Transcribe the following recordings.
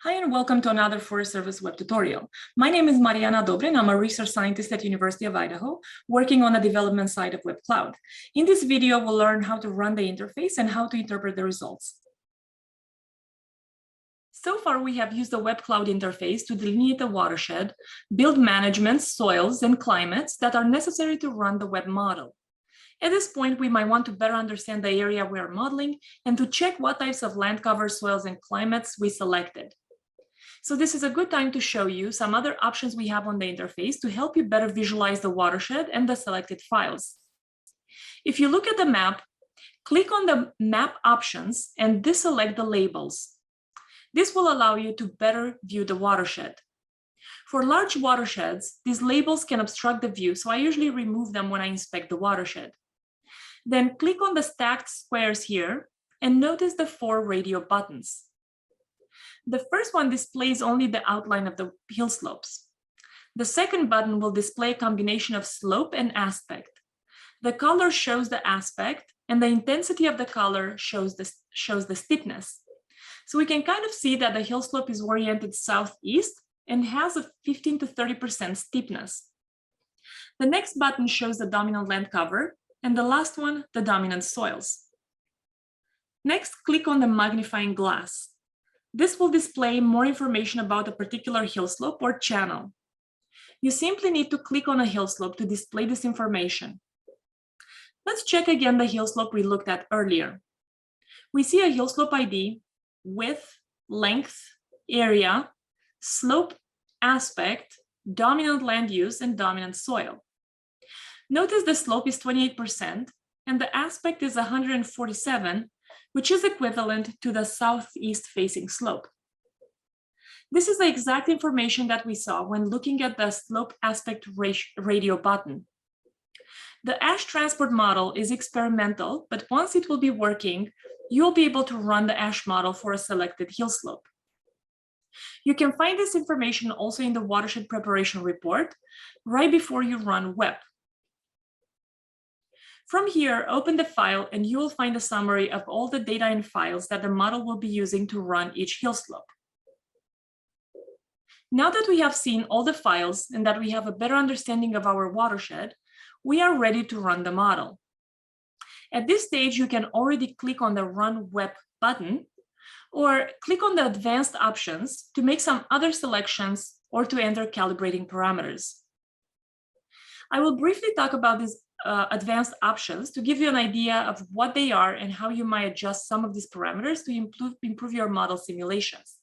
Hi, and welcome to another Forest Service web tutorial. My name is Mariana Dobre, and I'm a research scientist at University of Idaho, working on the development side of WEPPcloud. In this video, we'll learn how to run the interface and how to interpret the results. So far, we have used the WEPPcloud interface to delineate the watershed, build management, soils, and climates that are necessary to run the web model. At this point, we might want to better understand the area we are modeling and to check what types of land cover, soils, and climates we selected. So this is a good time to show you some other options we have on the interface to help you better visualize the watershed and the selected files. If you look at the map, click on the map options and deselect the labels. This will allow you to better view the watershed. For large watersheds, these labels can obstruct the view, so I usually remove them when I inspect the watershed. Then click on the stacked squares here and notice the 4 radio buttons. The first one displays only the outline of the hill slopes. The second button will display a combination of slope and aspect. The color shows the aspect, and the intensity of the color shows the steepness. So we can kind of see that the hill slope is oriented southeast and has a 15 to 30% steepness. The next button shows the dominant land cover, and the last one, the dominant soils. Next, click on the magnifying glass. This will display more information about a particular hill slope or channel. You simply need to click on a hill slope to display this information. Let's check again the hill slope we looked at earlier. We see a hill slope ID, width, length, area, slope, aspect, dominant land use, and dominant soil. Notice the slope is 28% and the aspect is 147, which is equivalent to the southeast facing slope. This is the exact information that we saw when looking at the slope aspect radio button. The ash transport model is experimental, but once it will be working, you'll be able to run the ash model for a selected hill slope. You can find this information also in the watershed preparation report right before you run WEPP. From here, open the file and you will find a summary of all the data and files that the model will be using to run each hill slope. Now that we have seen all the files and that we have a better understanding of our watershed, we are ready to run the model. At this stage, you can already click on the Run WEPP button or click on the advanced options to make some other selections or to enter calibrating parameters. I will briefly talk about these advanced options to give you an idea of what they are and how you might adjust some of these parameters to improve your model simulations.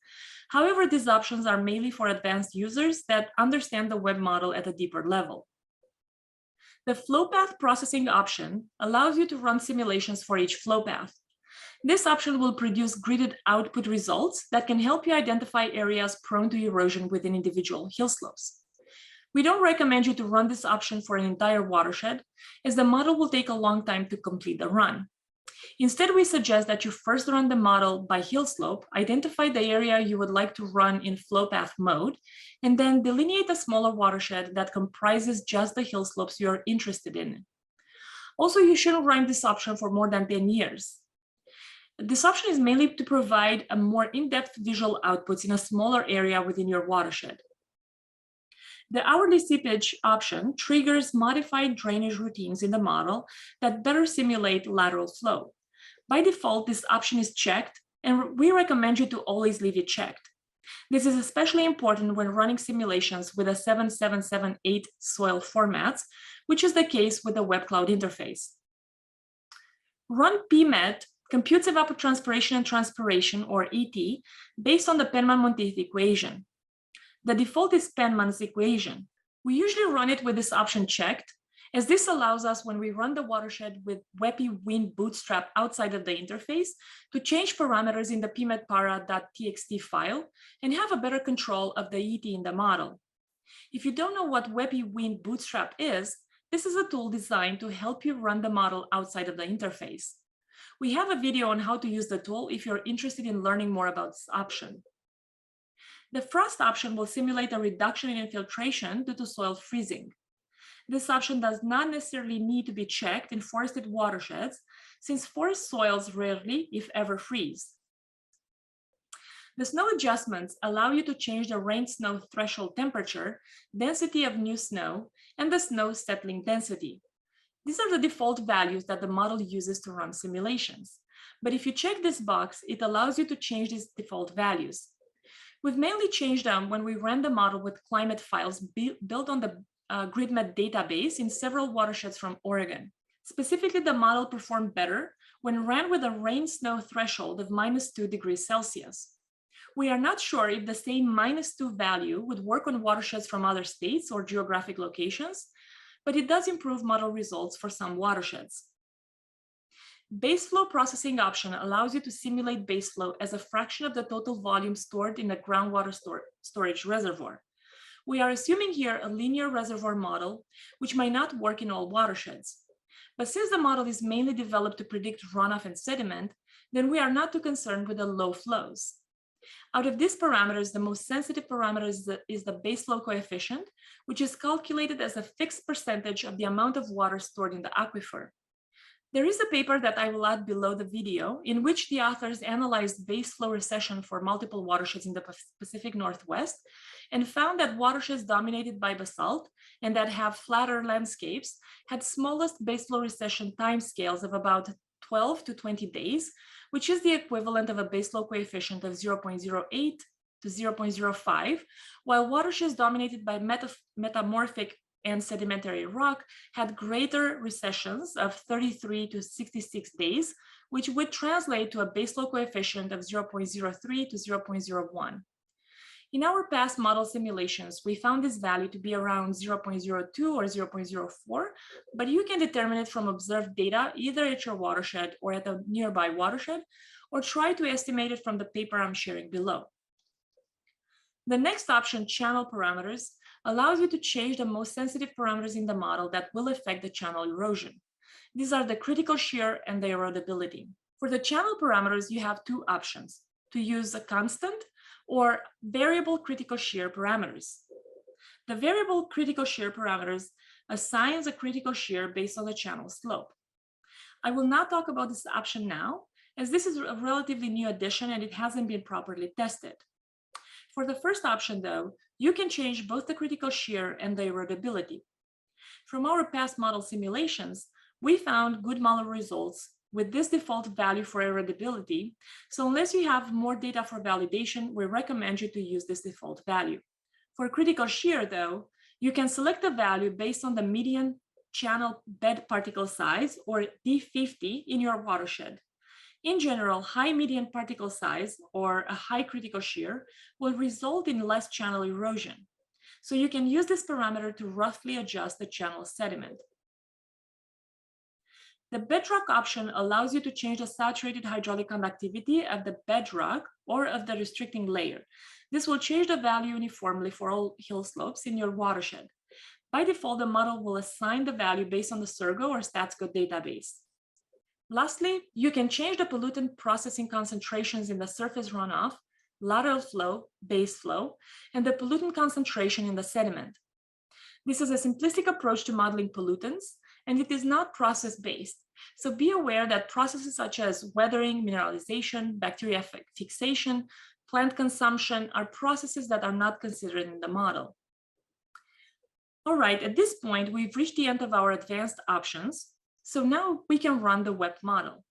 However, these options are mainly for advanced users that understand the web model at a deeper level. The flow path processing option allows you to run simulations for each flow path. This option will produce gridded output results that can help you identify areas prone to erosion within individual hill slopes. We don't recommend you to run this option for an entire watershed, as the model will take a long time to complete the run. Instead, we suggest that you first run the model by hill slope, identify the area you would like to run in flow path mode, and then delineate a smaller watershed that comprises just the hill slopes you are interested in. Also, you shouldn't run this option for more than 10 years. This option is mainly to provide a more in-depth visual outputs in a smaller area within your watershed. The hourly seepage option triggers modified drainage routines in the model that better simulate lateral flow. By default, this option is checked, and we recommend you to always leave it checked. This is especially important when running simulations with a 7778 soil formats, which is the case with the WEPPcloud interface. Run PMET computes evapotranspiration and transpiration, or ET, based on the Penman-Monteith equation. The default is Penman's equation. We usually run it with this option checked, as this allows us, when we run the watershed with WEPP Win Bootstrap outside of the interface, to change parameters in the pmetpara.txt file and have a better control of the ET in the model. If you don't know what WEPP Win Bootstrap is, this is a tool designed to help you run the model outside of the interface. We have a video on how to use the tool if you're interested in learning more about this option. The frost option will simulate a reduction in infiltration due to soil freezing. This option does not necessarily need to be checked in forested watersheds, since forest soils rarely, if ever, freeze. The snow adjustments allow you to change the rain snow threshold temperature, density of new snow, and the snow settling density. These are the default values that the model uses to run simulations. But if you check this box, it allows you to change these default values. We've mainly changed them when we ran the model with climate files built on the GridMet database in several watersheds from Oregon. Specifically, the model performed better when ran with a rain snow threshold of -2 degrees Celsius. We are not sure if the same -2 value would work on watersheds from other states or geographic locations, but it does improve model results for some watersheds. Baseflow processing option allows you to simulate baseflow as a fraction of the total volume stored in the groundwater storage reservoir. We are assuming here a linear reservoir model, which might not work in all watersheds. But since the model is mainly developed to predict runoff and sediment, then we are not too concerned with the low flows. Out of these parameters, the most sensitive parameter is the baseflow coefficient, which is calculated as a fixed percentage of the amount of water stored in the aquifer. There is a paper that I will add below the video in which the authors analyzed baseflow recession for multiple watersheds in the Pacific Northwest and found that watersheds dominated by basalt and that have flatter landscapes had smallest baseflow recession timescales of about 12 to 20 days, which is the equivalent of a baseflow coefficient of 0.08 to 0.05, while watersheds dominated by metamorphic and sedimentary rock had greater recessions of 33 to 66 days, which would translate to a baseflow coefficient of 0.03 to 0.01. In our past model simulations, we found this value to be around 0.02 or 0.04, but you can determine it from observed data either at your watershed or at a nearby watershed, or try to estimate it from the paper I'm sharing below. The next option, channel parameters, allows you to change the most sensitive parameters in the model that will affect the channel erosion. These are the critical shear and the erodibility. For the channel parameters, you have two options: to use a constant or variable critical shear parameters. The variable critical shear parameters assigns a critical shear based on the channel slope. I will not talk about this option now, as this is a relatively new addition and it hasn't been properly tested. For the first option, though, you can change both the critical shear and the erodibility. From our past model simulations, we found good model results with this default value for erodibility. So unless you have more data for validation, we recommend you to use this default value. For critical shear, though, you can select the value based on the median channel bed particle size, or D50, in your watershed. In general, high median particle size or a high critical shear will result in less channel erosion. So you can use this parameter to roughly adjust the channel sediment. The bedrock option allows you to change the saturated hydraulic conductivity of the bedrock or of the restricting layer. This will change the value uniformly for all hill slopes in your watershed. By default, the model will assign the value based on the Surgo or StatsCode database. Lastly, you can change the pollutant processing concentrations in the surface runoff, lateral flow, base flow, and the pollutant concentration in the sediment. This is a simplistic approach to modeling pollutants, and it is not process-based. So be aware that processes such as weathering, mineralization, bacteria fixation, plant consumption are processes that are not considered in the model. All right, at this point, we've reached the end of our advanced options. So now we can run the WEPP model.